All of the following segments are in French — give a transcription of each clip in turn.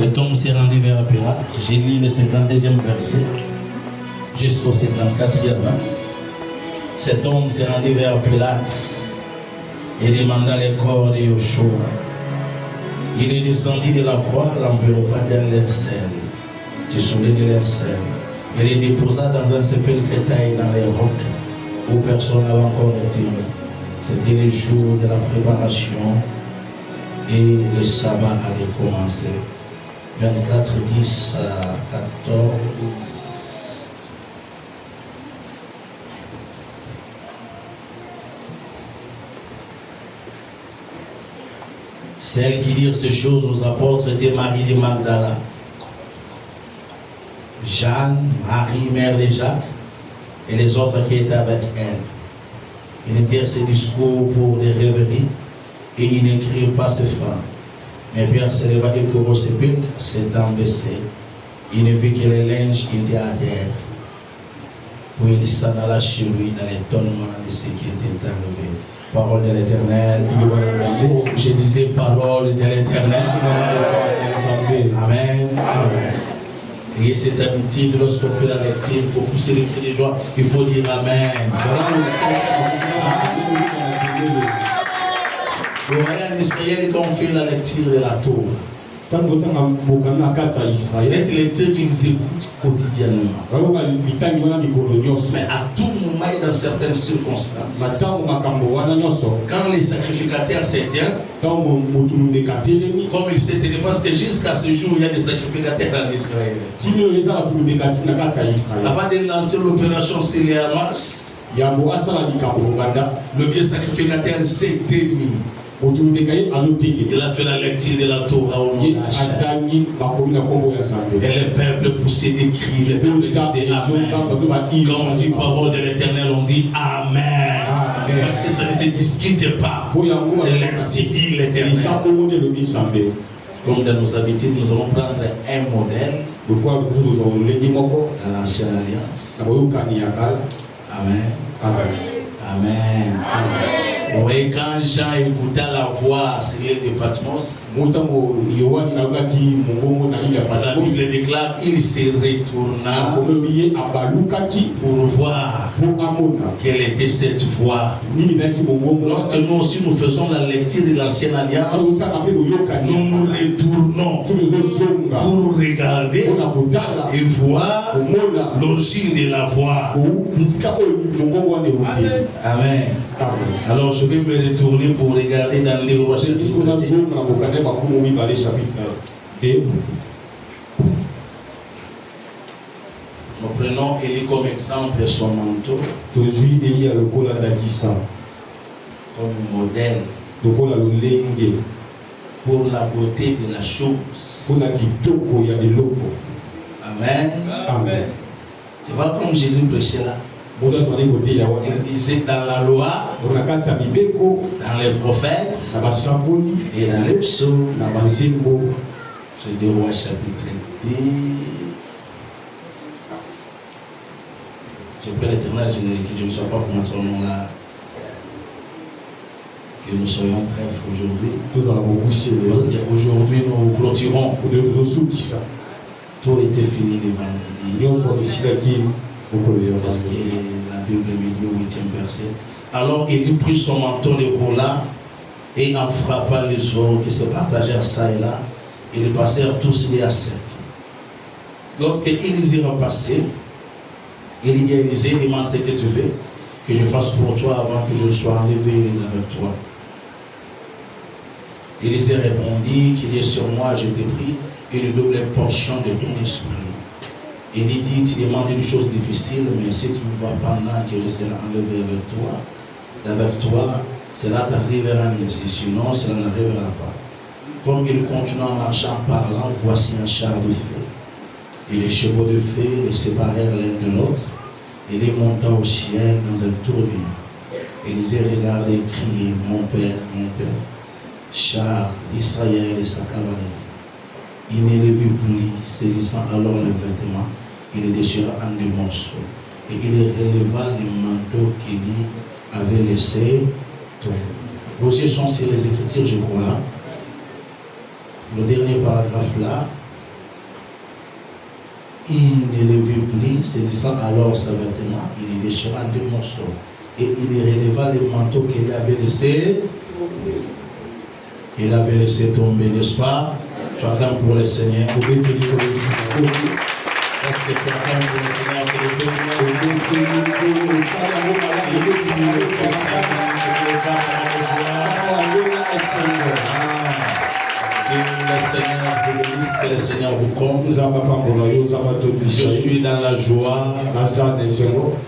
Cet homme s'est rendu vers Pilate. J'ai lu le 52e verset jusqu'au 54e. Cet homme s'est rendu vers Pilate et demanda le corps de Yoshua. Il est descendu de la croix, l'enveloppa d'un linceul, tissulé de linceul. Il le déposa dans un sépulcre taillé dans les rocs où personne n'avait encore été mis. C'était le jour de la préparation et le sabbat allait commencer. 24, 10 à 14. Celles qui dirent ces choses aux apôtres étaient Marie de Magdala, Jeanne, Marie, mère de Jacques, et les autres qui étaient avec elle. Ils dirent ces discours pour des rêveries, et ils n'écrirent pas ces femmes. Mais Pierre se leva et courut au sépulcre, s'étant baissé. Il ne vit que les linges qui étaient à terre. Puis il s'en alla chez lui dans l'étonnement de ce qui était arrivé. Parole de l'Éternel. Je disais parole de l'Éternel. Amen. Amen. Et cette habitude, lorsqu'on fait la lecture, il faut pousser les cris de joie, il faut dire Amen. Vous voyez en Israël quand on fait la lecture de la Torah. Cette lecture qu'ils écoutent quotidiennement. Mais à tout moment et dans certaines circonstances. Quand les sacrificateurs s'éteignent, comme ils s'éteignaient, parce que jusqu'à ce jour, il y a des sacrificateurs en Israël. Avant de lancer l'opération Siléamas, le vieux sacrificateur s'est éteint. Il a fait la lecture de la Torah au monage. Et le peuple poussait des cris, le peuple disait Amen. Quand on dit parole de l'Éternel, on dit Amen. Parce que ça ne se discute pas. C'est l'institut de l'Éternel. Comme dans nos habitudes, nous allons prendre un modèle dans l'ancienne alliance. Amen. Amen. Vous voyez, quand Jean écouta la voix sur l'île de Patmos, la Bible déclare qu'il se retourna pour voir quelle était cette voix. Lorsque nous aussi nous faisons la lecture de l'ancienne alliance, nous nous retournons pour regarder et voir l'origine de la voix. Amen. Alors je vais me retourner pour regarder dans les rois chapitre 2. Nous prenons Élie comme exemple de son manteau, comme modèle pour la beauté de la chose. Amen. Amen. Tu vois comme Jésus prêchait là. Il disait dans la loi, dans les prophètes et dans les psaumes. C'est 2 Rois chapitre 10. Je prie l'Éternel que je ne sois pas pour notre nom là. Que nous soyons brefs aujourd'hui. Parce qu'aujourd'hui nous clôturons. Tout était fini le vendredi. Parce que la Bible me dit au 8e verset. Alors il prit son manteau, le roula et en frappa les eaux qui se partagèrent ça et là. Ils passèrent tous les à sec. Lorsqu'ils irent passer, il dit à Élisée, demande ce que tu veux que je fasse pour toi avant que je sois enlevé avec toi. Élisée répondit qu'il est sur moi, je t'ai pris une double portion de ton esprit. Il dit, tu demandes une chose difficile, mais si tu me vois pendant que je serai enlevé avec toi, cela t'arrivera ainsi, sinon cela n'arrivera pas. Comme il continua en marchant parlant, voici un char de feu. Et les chevaux de feu les séparèrent l'un de l'autre, et les monta au ciel dans un tourbillon. Élisée regardait et criait, mon père, char d'Israël et sa cavalerie. Il ne les vit plus, saisissant alors les vêtements, il les déchira en deux morceaux. Et il releva les manteaux qu'il avait laissés tomber. Vos yeux sont sur les Écritures, je crois. Le dernier paragraphe là. Il ne les vit plus, saisissant alors ses vêtements, il les déchira en deux morceaux. Et il releva les manteaux qu'il avait laissés. Il avait laissé tomber, n'est-ce pas? Tu acclames pour le Seigneur. Est-ce que tu acclames pour le Seigneur? Que le Seigneur vous comble. Je suis dans la joie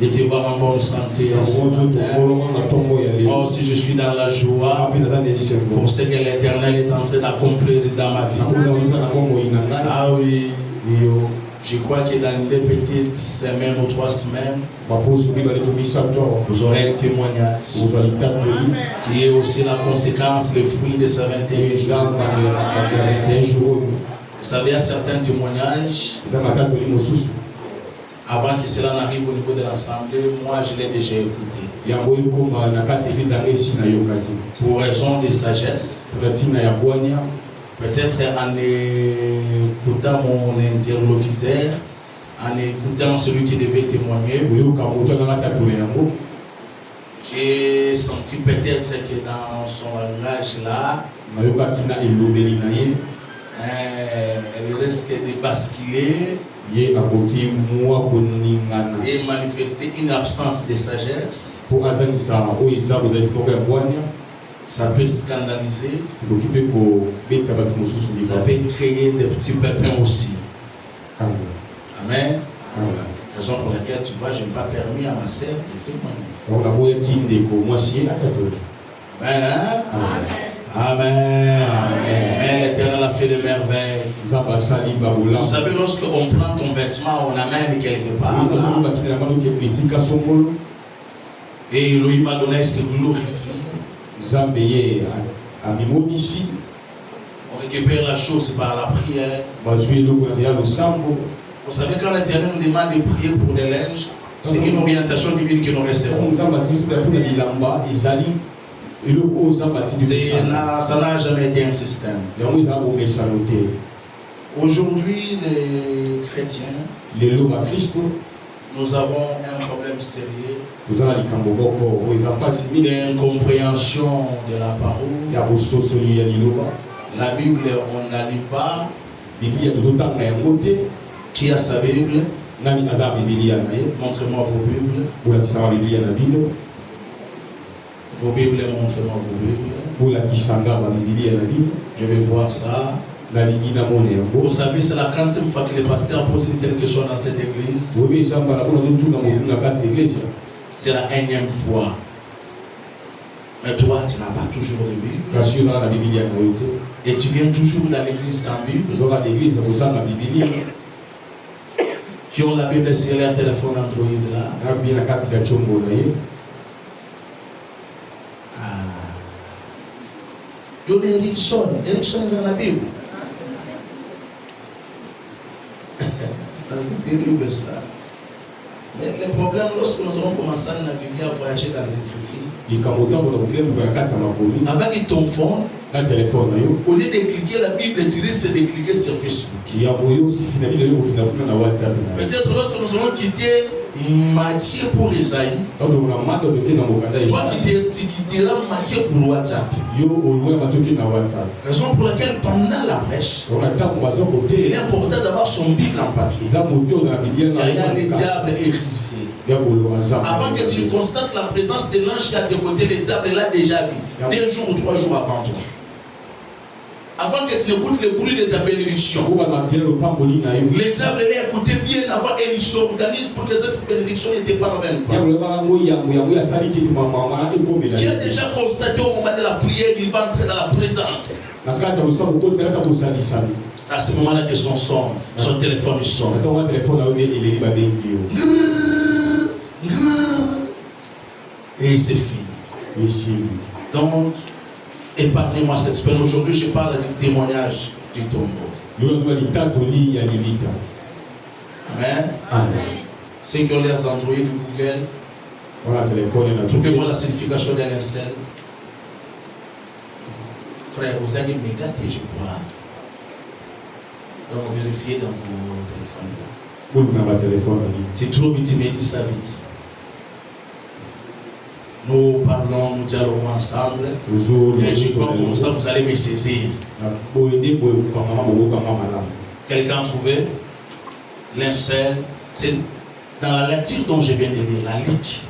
de te voir en bonne santé. Moi aussi je suis dans la joie pour ce que l'Éternel est en train d'accomplir dans ma vie. Ah oui. Je crois que dans 2 petites semaines ou 3 semaines, vous aurez un témoignage qui est aussi la conséquence, le fruit de ces 21 jours. Vous savez, il y a certains témoignages, avant que cela n'arrive au niveau de l'Assemblée, moi je l'ai déjà écouté. Pour raison de sagesse, peut-être en écoutant mon interlocuteur, en écoutant celui qui devait témoigner, j'ai senti peut-être que dans son langage là, elle risque de basculer et manifester une absence de sagesse. Ça peut scandaliser, ça peut créer des petits pépins aussi. Amen. Raison pour laquelle tu vois, je n'ai pas permis à ma sœur de témoigner. Amen. Amen. Mais l'Éternel a fait des merveilles. Vous savez, lorsqu'on prend ton vêtement, on amène quelque part. Et Elohim m'a donné se glorifie. On récupère la chose par la prière. Vous savez, quand l'Éternel nous demande de prier pour des linges, c'est une orientation divine que nous recevons. Ça n'a jamais été un système. Aujourd'hui, les chrétiens, nous avons un problème sérieux d'incompréhension de la parole. La Bible, on ne la lit pas. Qui a sa Bible? Montrez-moi vos Bibles. Vos Bibles, montrez-moi vos Bibles. Je vais voir ça. Vous savez, c'est la 40e fois que le pasteur pose une telle question dans cette église. C'est la 1e fois. Mais toi, tu n'as pas toujours de Bible. Et tu viens toujours dans l'église sans Bible. Qui ont la Bible sur leur téléphone Android là. Il y a Erickson est dans la Bible. C'est terrible ça. Mais le problème, lorsque nous avons commencé à naviguer, à voyager dans les Écritures, avec ton phone, au lieu de cliquer la Bible, c'est de cliquer sur Facebook. Peut-être lorsque nous avons quitté Matthieu pour Esaïe, toi tu quitteras Matthieu pour WhatsApp. Raison pour laquelle pendant la prêche, il est important d'avoir son Bible en papier. Derrière le diable est risé. Avant que tu constates la présence de l'ange qui a tes côtés, le diable l'a déjà vu. 2 jours ou 3 jours avant toi. Avant que tu écoutes le bruit de ta bénédiction, le diable l'a écouté bien avant et il s'organise pour que cette bénédiction ne te parvienne pas. Qui a déjà constaté au moment de la prière, il va entrer dans la présence. C'est à ce moment-là que son téléphone sonne. Et c'est fini. Donc, épargnez-moi cette peine. Aujourd'hui, je parle du témoignage du tombeau. Amen. Ceux qui ont leurs Android Google, trouvez-moi la signification d'un linceul. Frère, vous allez me gâter, je crois. Donc, vérifiez dans vos téléphones. Tu trouves, tu me dis ça vite. Nous parlons, nous dialoguons ensemble. Et je crois que comme ça, vous allez me saisir. Quelqu'un a trouvé linceul? C'est dans la lecture dont je viens de lire, la Luc.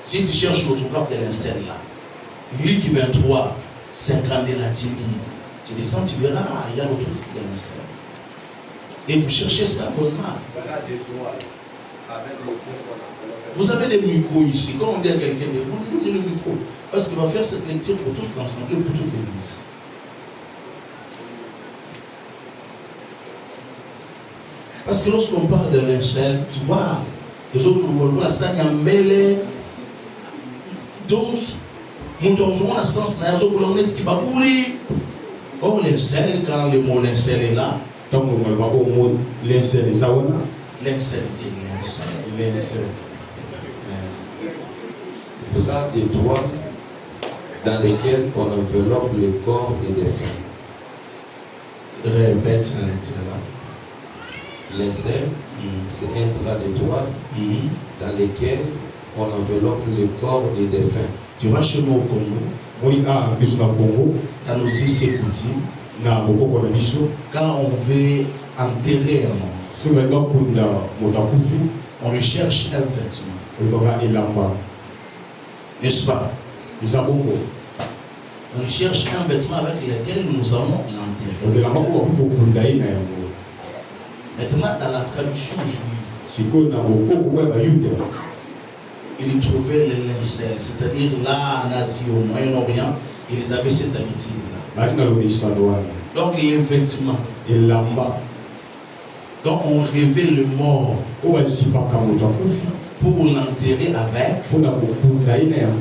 Si tu cherches l'autographe de linceul là, Luc 23, 50 de la Tini, tu descends, tu verras, il y a l'autographe de linceul. Et vous cherchez ça bonnement. Vous avez des micros ici. Quand on dit à quelqu'un, vous donnez le micro. Parce qu'il va faire cette lecture pour toute l'Assemblée, pour toute l'Église. Parce que lorsqu'on parle de linceul, tu vois, les autres nous la sanyambele. Donc, nous avons un sens, nous avons un qui va mourir. Or, linceul, quand le mot linceul est là, linceul est linceul. Drap d'étoiles dans lesquels on enveloppe le corps des défunts. Répète la lecture là. Linceul, c'est un drap d'étoiles dans lesquels on enveloppe le corps des défunts. Tu vas chez nous au Congo, dans nos us et coutumes, quand on veut enterrer un mort, on recherche un vêtement. N'est-ce pas? On cherche un vêtement avec lequel nous allons l'enterrer. Maintenant, dans la traduction juive, il trouvait les lincelles, c'est-à-dire là en Asie, au Moyen-Orient, Ils avaient cette habitude-là. Donc les vêtements. Donc on révèle le mort pour l'enterrer avec.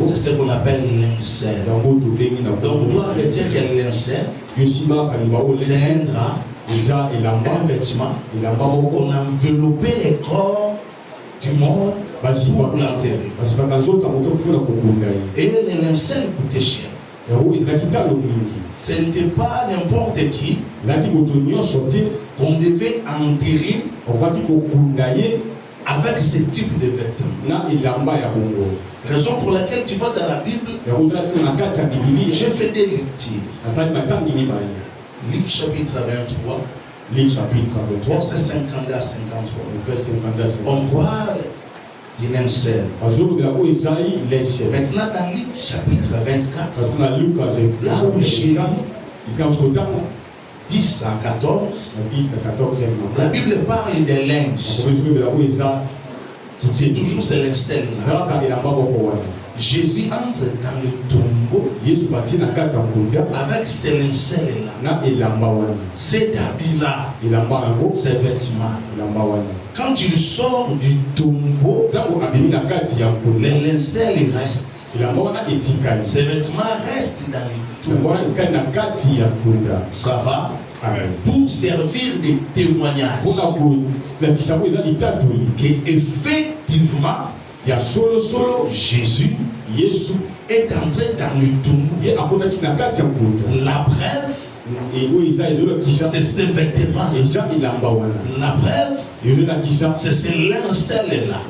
C'est ce qu'on appelle l'incel. Donc on doit retirer que l'incel, c'est un drap, un vêtement. On enveloppait les corps du mort pour l'enterrer. Et les lincels coûtaient cher. Ce n'était pas n'importe qui qu'on devait enterrer avec ce type de vêtements. Raison pour laquelle tu vois dans la Bible, j'ai fait des lectures. Luc chapitre 23, verset 52 à 53. On parle du lincel. Maintenant dans Luc chapitre 24, là où j'ai 10 à 14, la Bible parle des linges. C'est toujours ce lincel-là. Jésus entre dans le tombeau avec ce linceul-là, cet habit-là, ces vêtements. Quand il sort du tombeau, les lincels restent. Ces vêtements restent dans le tombeau. Ça va? Amen. Pour servir de témoignage qu'effectivement Jésus est entré dans le tombeau. La preuve, c'est ce vêtement. La preuve, c'est ce linceul-là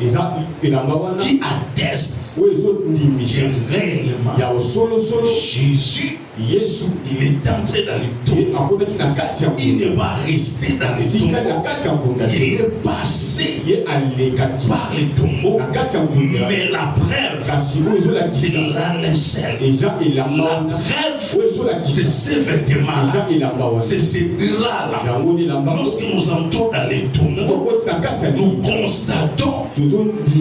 qui atteste que réellement Jésus, il est entré dans le tombeau. Il n'est pas resté dans le tombeau. Il est passé par le tombeau. Mais la preuve, c'est la linceul. La preuve, c'est ce vêtement. C'est ce drap-là. Lorsque nous entrons dans les tombeaux, nous constatons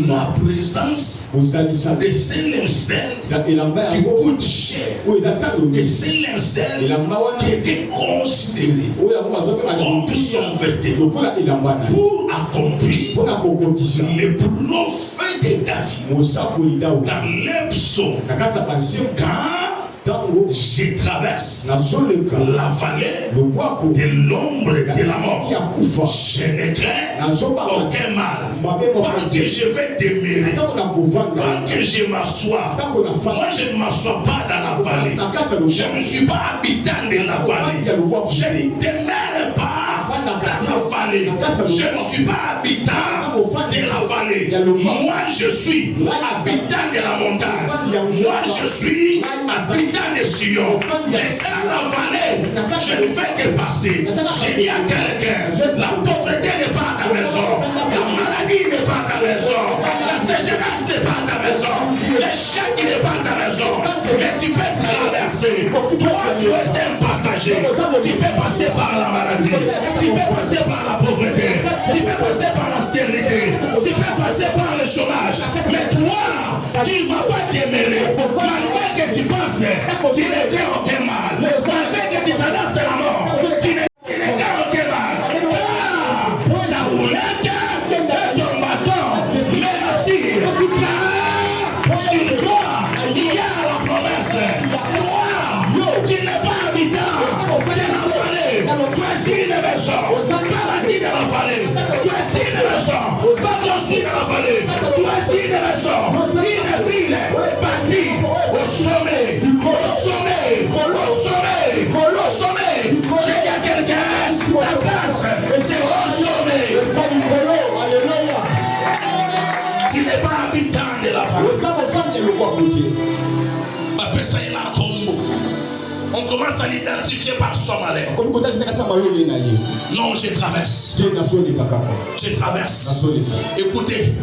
la présence de ces lincels qui coûtent cher. De ces lincels qui étaient considérés comme son vêtement pour accomplir les prophètes de David. Dans les psaumes, quand je traverse la vallée de l'ombre de la mort, je ne crains aucun mal. Quand que je vais demeurer, quand que je m'assois, moi je ne m'assois pas dans la vallée. Je ne suis pas habitant de la vallée. Je ne demeure pas dans la vallée. Je ne suis pas habitant de la vallée. Moi je suis habitant de la montagne. Moi je suis habitant de Sion. Mais dans la vallée, je ne fais que passer. J'ai dit à quelqu'un, la pauvreté n'est pas à ta maison. La maladie n'est pas à ta maison. La sécheresse n'est pas à ta maison. L'échec n'est pas à ta maison. Mais tu peux traverser. Toi, tu es un passager. Tu peux passer par la maladie. Tu peux passer par la pauvreté. Tu peux passer par la stérilité. Tu peux passer par le chômage. Mais toi, tu ne vas pas demeurer. Malgré que tu passes, tu ne crains aucun mal. Malgré que tu traverses la mort, tu ne crains aucun mal. Ta roulette et ton bâton, merci. Car sur toi, il y a la promesse. Toi, tu n'es pas habitant de la vallée. Tu es une maison, pas bâti de la vallée. Tu es une maison, pas construit de la vallée. Tu es une maison, une ville bâtie au sommet. J'ai dit à quelqu'un, la place, c'est au sommet. Tu n'es pas habitant de la vallée. On commence à l'identifier par son malheur. Non, je traverse. Je traverse. Écoutez,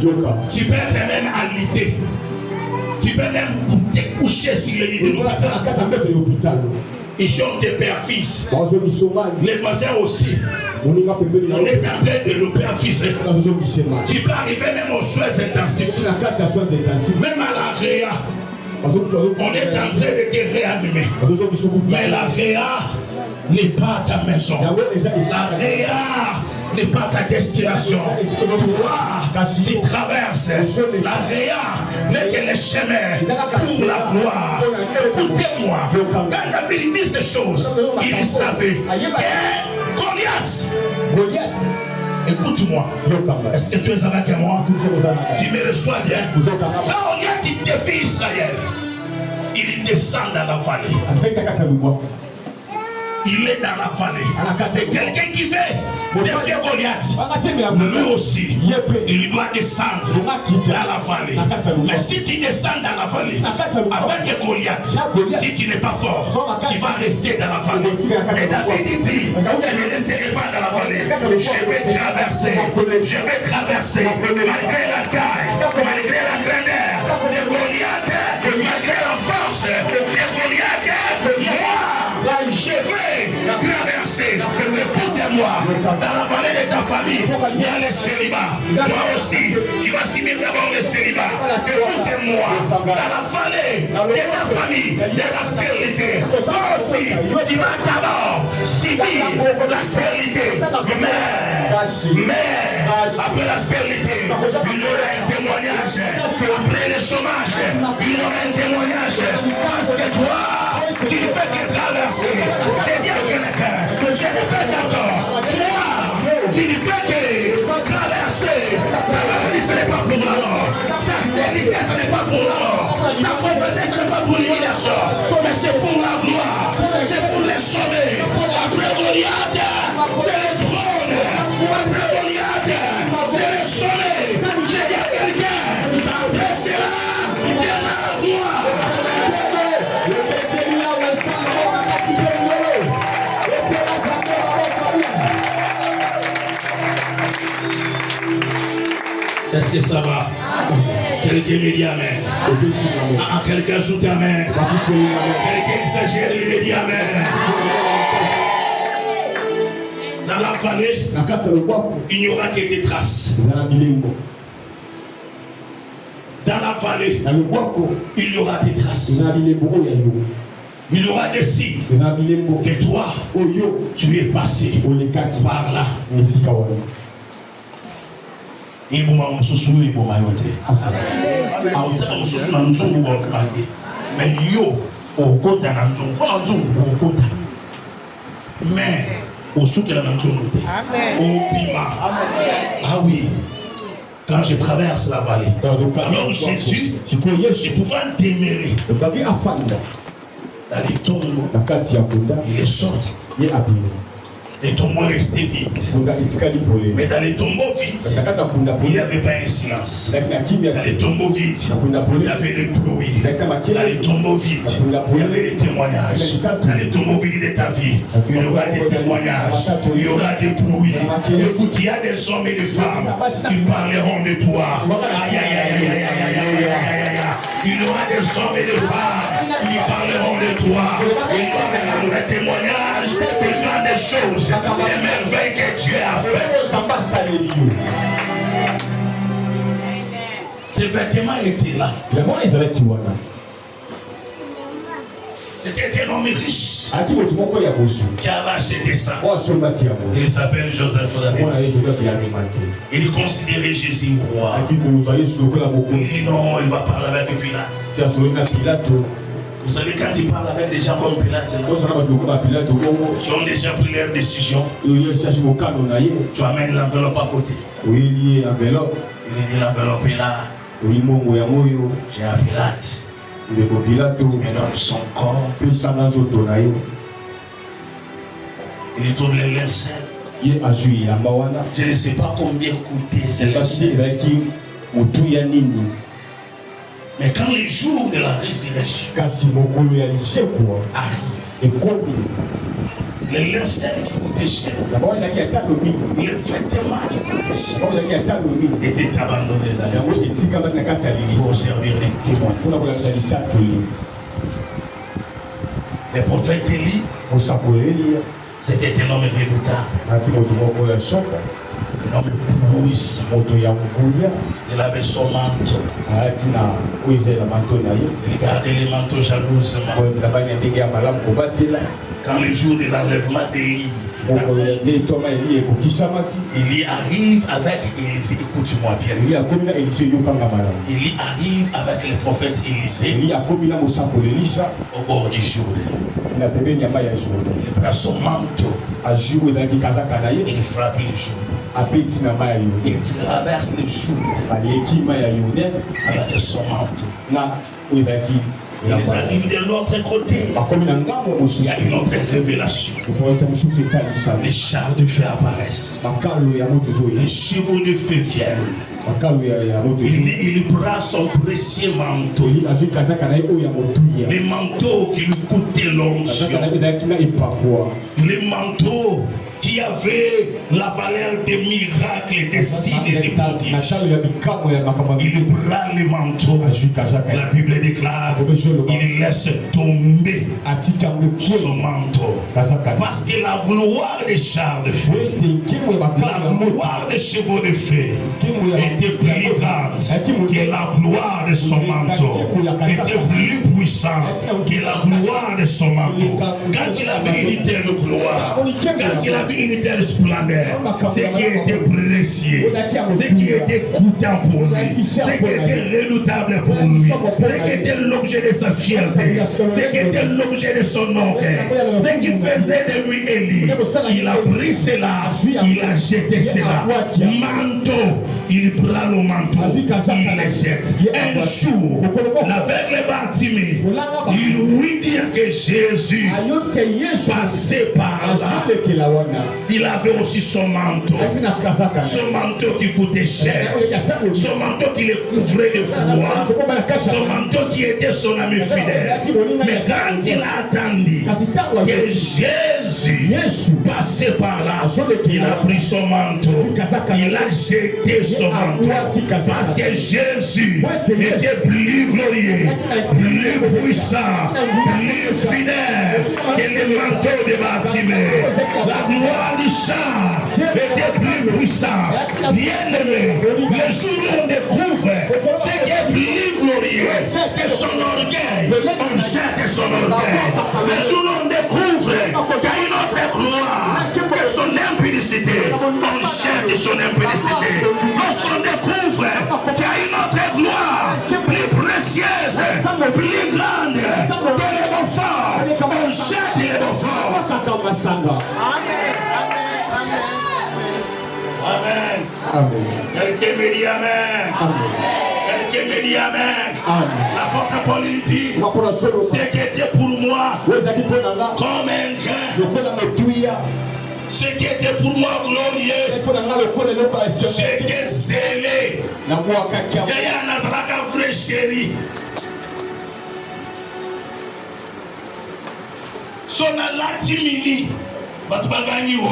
tu peux être même alité. Tu peux même te coucher sur le lit de l'hôpital. Ils sont des pères-fils. Les voisins aussi. On est en train de le père-fils. Tu peux arriver même aux soins intensifs. Même à la réa. On est en train de te réanimer. Mais la réa n'est pas ta maison. La réa n'est pas ta destination. Toi, tu traverses. La réa n'est que le chemin pour la gloire. Écoutez-moi. Quand David dit ces choses, il savait. Et Goliath, écoute-moi. Est-ce que tu es avec moi? Tu me reçois bien. Goliath, il défie Israël. Il descend dans la vallée. Il est dans la vallée. Et quelqu'un qui fait défier Goliath, lui aussi, il doit descendre dans la vallée. Mais si tu descends dans la vallée avec Goliath, si tu n'es pas fort, tu vas rester dans la vallée. Et David dit, je ne laisserai pas dans la vallée. Je vais traverser malgré la taille, malgré la grandeur de Goliath, malgré la force de Goliath. Moi, je vais traverser. Écoutez-moi, dans la vallée de ta famille, il y a le célibat. Toi aussi, tu vas subir d'abord le célibat. Écoutez-moi, dans la vallée de ta famille, il y a la stérilité. Toi aussi, tu vas d'abord subir la stérilité. Mais après la stérilité, il y aura un témoignage. Après le chômage, il y aura un témoignage. Parce que toi, tu ne fais que traverser. J'ai dit à quelqu'un, je répète encore, toi, tu ne fais que traverser. Ta maladie, ce n'est pas pour la mort. Ta stérilité, ce n'est pas pour la mort. Ta pauvreté, ce n'est pas pour l'humiliation. Mais c'est pour la gloire. C'est pour les sommets. Après Goliath, c'est le trône. Après Goliath, c'est le sommet. J'ai dit à quelqu'un, après cela, viendra la gloire. Est-ce que ça va? Quelqu'un me dit amen. Quelqu'un ajoute amen. Quelqu'un exagère, il me dit amen. Dans la vallée, il n'y aura que des traces. Dans la vallée, il y aura des traces. Il y aura des signes que toi, tu es passé par là. Mais yo au côté mais au sous de la au pima. Ah oui, quand je traverse la vallée, alors Jésus, je pouvais témérer. Dans les tombeaux, il est sorti. Les tombeaux restaient vides. Mais dans les tombeaux vides, il n'y avait pas un silence. Dans les tombeaux vides, il y avait des bruits. Dans les tombeaux vides, il y avait des témoignages. Dans les tombeaux vides de ta vie, il y aura des témoignages. Il y aura des bruits. Écoute, il y a des hommes et des femmes qui parleront de toi. Aïe, aïe, aïe, aïe, aïe, aïe, aïe, aïe, aïe. Il y aura des hommes et des femmes qui parleront de toi. Il doit rendre des témoignages de grandes choses. Les merveilles que tu as fait. Ces vêtements étaient là. C'était un homme riche qui avait acheté ça. Il s'appelle Joseph d'Arimathie. Il considérait Jésus roi. Il dit non, il va parler avec Pilate. Vous savez, quand il parle avec des gens comme Pilate, qui ont déjà pris leur décision, tu amènes l'enveloppe à côté. Il dit l'enveloppe est là. J'ai à Pilate. Il me donne son corps. Il trouve les lincelles. Je ne sais pas combien coûtait ces lincelles. Mais quand le jour de la résurrection arrive, les lincelles qui coûtaient cher, les vêtements qui coûtaient cher, étaient abandonnés dans les routes pour servir les témoins. Le prophète Élie, c'était un homme redoutable. Un homme puissant. Il avait son manteau. Il gardait les manteaux jalousement. Quand le jour de l'enlèvement d'Élie, il y arrive avec Élisée. Écoute-moi bien. Il y arrive avec le prophète Élisée au bord du Jourdain. Il prend son manteau. Il frappe le Jourdain. Il traverse le Jourdain avec son manteau. Ils arrivent de l'autre côté. Il y a une autre révélation. Les chars de feu apparaissent. Les chevaux de feu viennent. Il prend son précieux manteau. Les manteaux qui lui coûtaient l'onction. Les manteaux qui avaient la valeur des miracles, des signes et des prodiges. Il prend les manteaux. La Bible déclare, il laisse tomber son manteau. Parce que la gloire des chars de feu, la gloire des chevaux de feu était plus grande que la gloire de son manteau. Était plus puissant que la gloire de son manteau. Quand il avait une telle gloire, quand il avait une telle splendeur, ce qui était précieux, ce qui était coûtant pour lui, ce qui était redoutable pour lui, ce qui était l'objet de sa fierté, ce qui était l'objet de son orgueil, ce qui faisait de lui Élie. Il a pris cela, il a jeté cela. Manteau, il prend le manteau, il le jette. Un jour, l'aveugle Bartimée, il lui dit que Jésus passait par là. Il avait aussi son manteau qui coûtait cher, son manteau qui le couvrait de froid, son manteau qui était son ami fidèle. Mais quand il a attendu que Jésus passait par là, il a pris son manteau, il a jeté son manteau, parce que Jésus était plus glorieux, plus puissant, plus fidèle que le manteau de Bartimée. La gloire du char était plus puissant. Bien-aimé, le jour où on découvre ce qui est plus glorieux que son orgueil, on jette son orgueil. Le jour où on découvre qu'il y a une autre gloire que son impudicité, on jette son impudicité. Lorsqu'on découvre qu'il y a une autre gloire plus précieuse, plus grande que les beaux-forts, on jette les beaux-forts. Amen. Amen. Quelqu'un me dit Amen. Amen. Quelqu'un me dit Amen. Amen. L'apôtre Paul dit, ce qui était pour moi comme un grain, ce qui était pour moi glorieux, j'étais zélé. Yaya Nazaraka vrai chéri. Son alatimini, batubagani wo.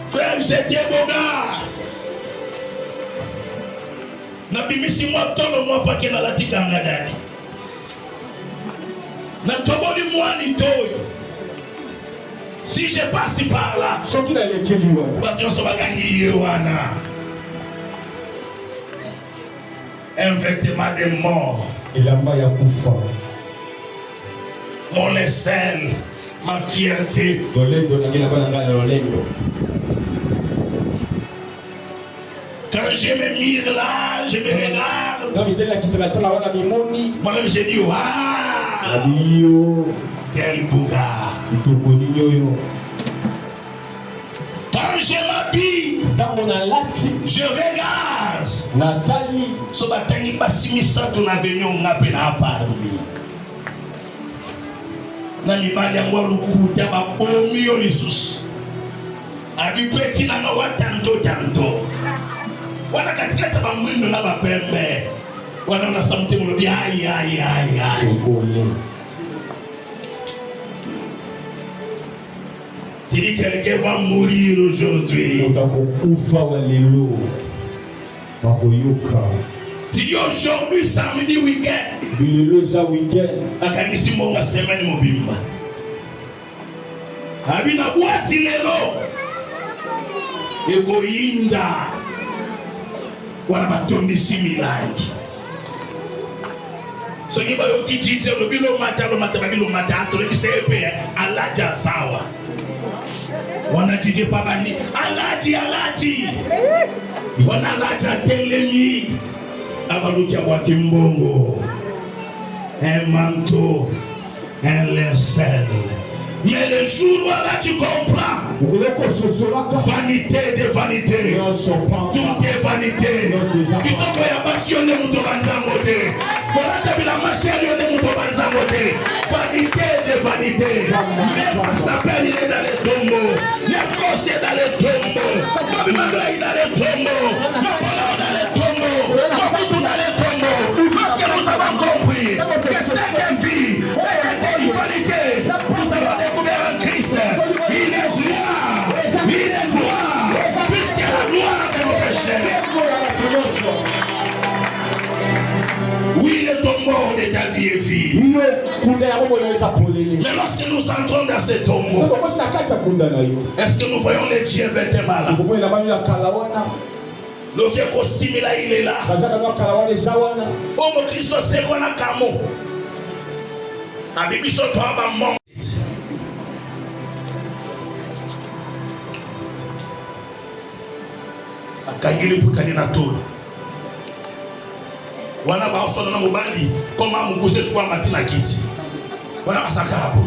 Frère, j'étais beau gars. Nabimisi moi tolo moi pas que na latika ngadadi. Na toboli moi ni toyo. Si je passe par là, soki na lekeli wa. Bato so bagani yewana. Un vêtement de mort. Ilamba ya kufa. Mon aisselle, ma fierté. Quand je me mire là, je me regarde. Moi-même j'ai dit, waouh, quel bouga. Quand je m'habille, je regarde. Nathalie, ce matin, il m'a simmisé ton avenir, on a peine à parler. Nani bali yangu lukuta bakomi yo lisusu abipeti na watanto wana katika bamwindo na bapembe wana na samte mu bi ai Tiri quelqu'un va mourir aujourd'hui. Tiri aujourd'hui samedi week-end. Akanisi monga semaine mobimba. Abina boati lelo. Ego yinda. Wana batondi similaki. So iba yo kijije lo bilo mata bagilo mata to le sepe alaja sawa. Wana jije pabani alaji. Wana alaja telemi. Abalukia kwa kimbongo. Un manteau, un linceul. Mais le jour où là tu comprends, vanité de vanité, tout est vanité. Tu t'as passionné mon banzamote. Voilà t'as la machine de mon banzamote. Vanité de vanité. Même sa pelle il est dans les tombeaux. Même quand c'est dans les tombeaux. Comme Magra il est dans les tombeaux. Napoléon dans les tombeaux. Maputo dans les tombeaux. Lorsque nous avons compris que cette vie est une vanité, nous avons découvert un Christ. Il est gloire, puisqu'il y a la gloire de nos péchés. Oui, le tombeau de ta vie est vide. Mais lorsque nous entrons dans ce tombeau, est-ce que nous voyons les vieux vêtements là? Le vieux costume là, il est là. Oh mon Christ, c'est quoi la camo? A Bibi soto aba mom. Akagili putani na tolo. Wana ba osono na mobali koma muguse swa matina kiti. Wana basakabo.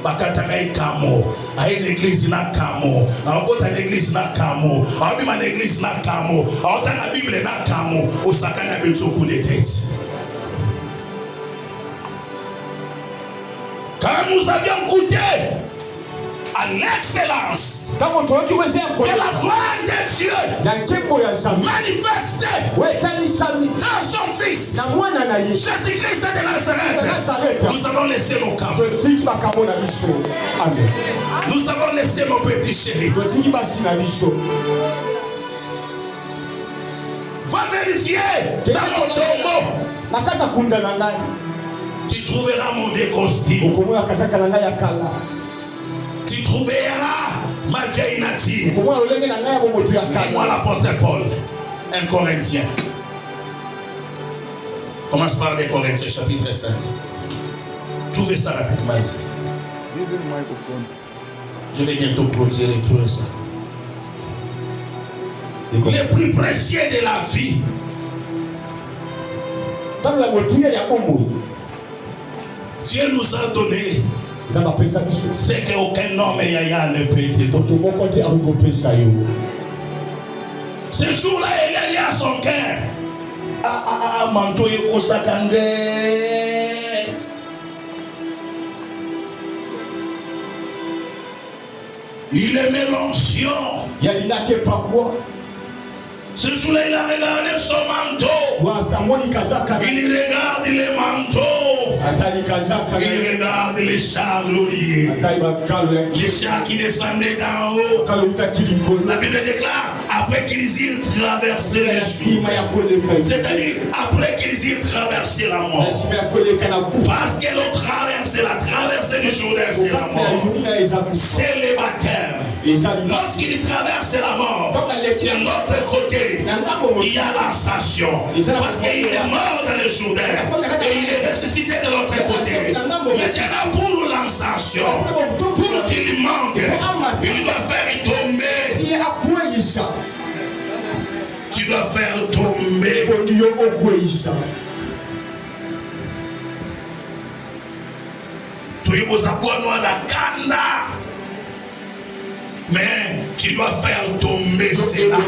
Bakata kai kamo. Ayi l'église na kamo. Akota l'église na kamo. Abima l'église na kamo. Ota na Bible na kamo. Osakana betoko de tête. Quand nous avions goûté à l'excellence de la gloire de Dieu manifestée dans son Fils Jésus-Christ de Nazareth, nous avons laissé nos camps. Nous avons laissé nos petits chéris. Va vérifier dans mon tombeau. Tu trouveras mon vieux costume. Tu trouveras ma vieille nature. Moi l'apôtre Paul, un Corinthien. Commence par des Corinthiens chapitre 5. Trouvez ça rapidement ici. Je vais bientôt clôturer tout ça. Les plus précieux de la vie. Dieu nous a donné c'est qu'aucun homme yaya ne peut être donné. Ce jour-là, il est à son cœur. Manto Yokosakande. Il aimait l'onction. Ce jour-là, il a regardé son manteau. Il regarde les manteaux. Il regarde les chars glorieux. Les chars qui descendaient d'en haut. La Bible déclare après qu'ils eurent traversé les jours. C'est-à-dire après qu'ils eurent traversé la mort. Parce que l'on traverse la traversée du Jourdain, c'est la mort. C'est le baptême. Lorsqu'il traverse la mort, de l'autre côté, il y a l'ascension. Parce qu'il est mort dans le Jourdain et il est ressuscité de l'autre côté. Maintenant pour l'ascension, pour qu'il monte, il doit faire tomber. Tu dois faire tomber. Mais tu dois faire tomber cela.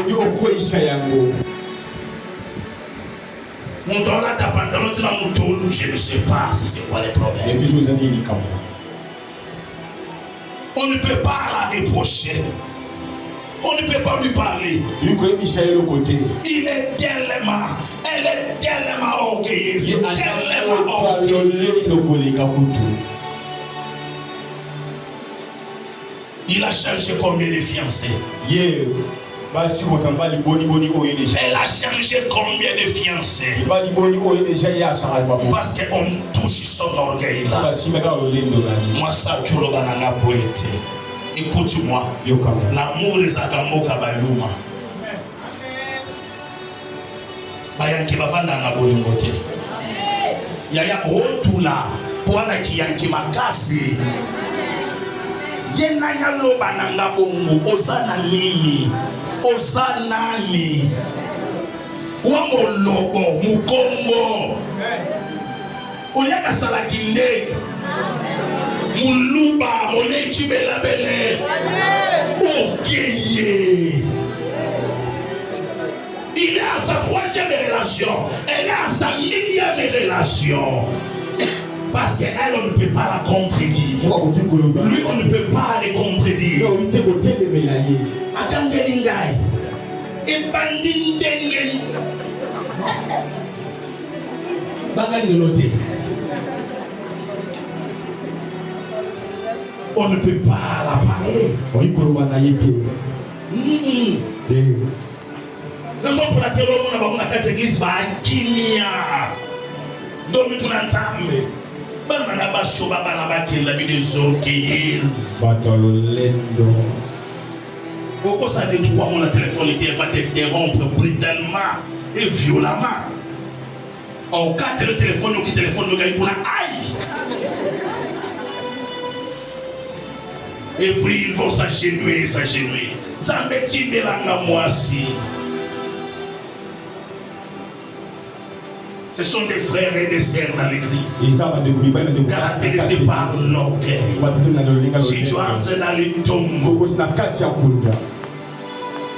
Mon temps là, ta pantalon, tu l'as mon je ne sais pas si c'est quoi les problèmes. On ne peut pas la reprocher. On ne peut pas lui parler. Il est tellement, elle est tellement orgueilleuse, tellement orgueilleuse. Il a changé combien de fiancés? Elle a changé combien de fiancés? Parce qu'on touche son orgueil là. Moi, ça, tu l'as dans écoute-moi. L'amour est à Gamboka Bayuma. Bayanki bavanda na bolingote. Yaya otula poana kiyanki makasi. Yenanya loba nanga bongo osana nini? Osanani? Wa molobo mukongo. Oyaka salakinde. Muluba monechi bela bele. Okeye. Il est à sa troisième relation. Elle est à sa millième relation. Parce qu'elle, on ne peut pas la contredire. Lui, on ne peut pas les contredire. Akangelingai. Et bandindengeli. Bagangelote. On ne peut pas la parler. Raison pour laquelle on a quatre églises va kimia. Donc nous n'entendons. Banana basso baba la batte la vie des autres qui is. Pourquoi ça détruit mon téléphone était va te dérompre brutalement et violemment. Au cas le téléphone qui téléphone le gars pour la aïe. Et puis ils vont s'agenouiller. Zambeti de la moisi. Ce sont des frères et des sœurs dans l'église. Caractérisés par l'orgueil. Si tu entres dans les tombeaux,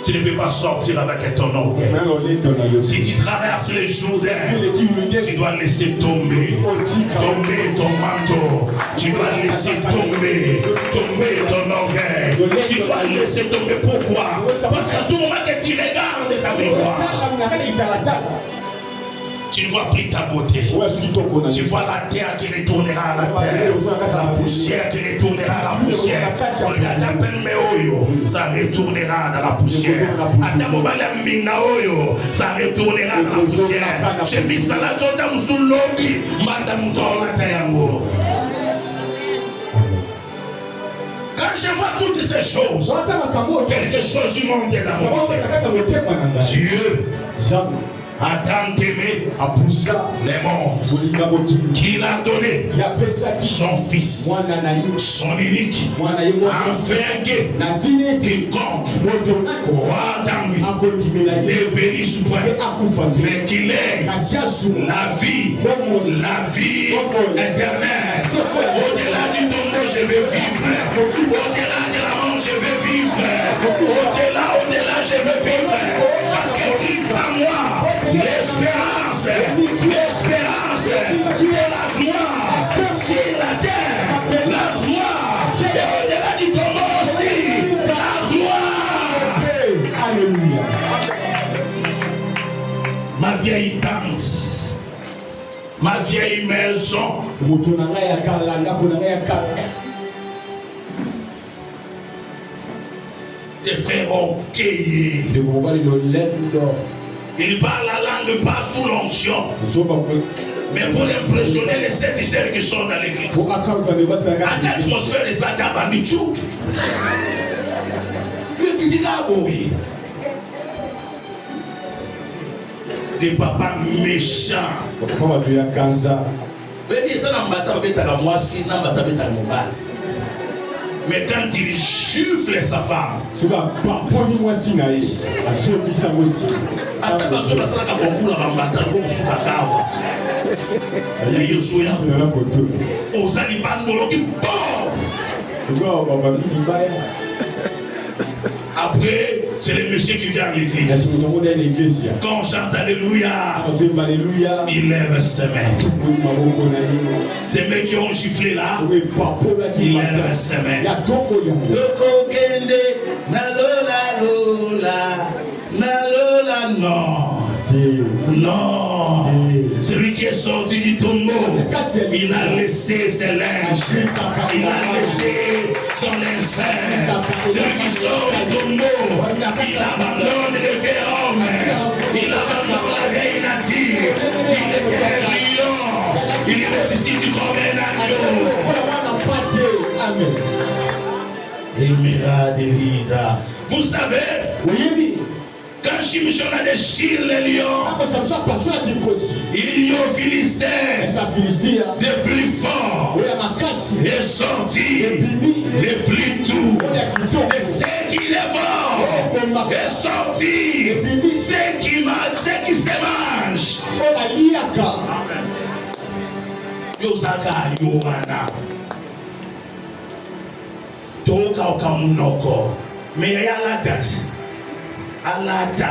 tu ne peux pas sortir avec ton orgueil. Si tu traverses les choses, tu dois laisser tomber ton manteau. Tu dois laisser tomber ton orgueil. Tu dois laisser tomber. Pourquoi? Parce qu'à tout moment que tu regardes ta victoire, tu ne vois plus ta beauté. Tu vois la terre qui retournera à la terre. La poussière qui retournera à la poussière. Regarde à peine mes ça retournera dans la poussière. Ça retournera dans la poussière. J'ai mis ça là, sous l'objet. Madame Tola. Quand je vois toutes ces choses, quelque chose du monde est dans mon cœur. Dieu a tant aimé les mondes qu'il a donné son fils, son unique, afin que quiconque croit en lui ne périsse point, mais qu'il ait la vie éternelle. Au-delà du tombeau, je vais vivre. Au-delà de la mort, je vais vivre. Au-delà, je vais vivre. Parce que Christ en moi, l'espérance de la gloire sur la terre, la gloire, et au-delà du tombeau aussi, la gloire. Alléluia. Ma vieille tente, ma vieille maison, des frères orgueillés. Il parle la langue pas sous l'onction, mais pour impressionner les saints qui sont dans l'église. À l'atmosphère des Atabandichou. Des papas méchants. Mais quand il gifle sa femme, après, c'est le monsieur qui vient à l'église. Quand on chante Alléluia, il lève ses mains. Ces mecs qui ont giflé là, il lève ses mains. Non. Celui qui est sorti du tombeau, Il a laissé ses linges. Il a laissé son linceul. Celui qui sort du tombeau. Il abandonne les vieux hommes. Il abandonne la vieille nature. Il était un lion. Il ressuscite comme un agneau. Amen. Émira de l'Ida. Vous savez, Oui, quand Shimshon a déchiré les lions, il y a Philistin de plus fort et sorti le plus doux. Et ce qui les vend est sorti, ce qui se mange. Yosaka Yohana. Toka okamunoko. Mais il y a la date. À la date.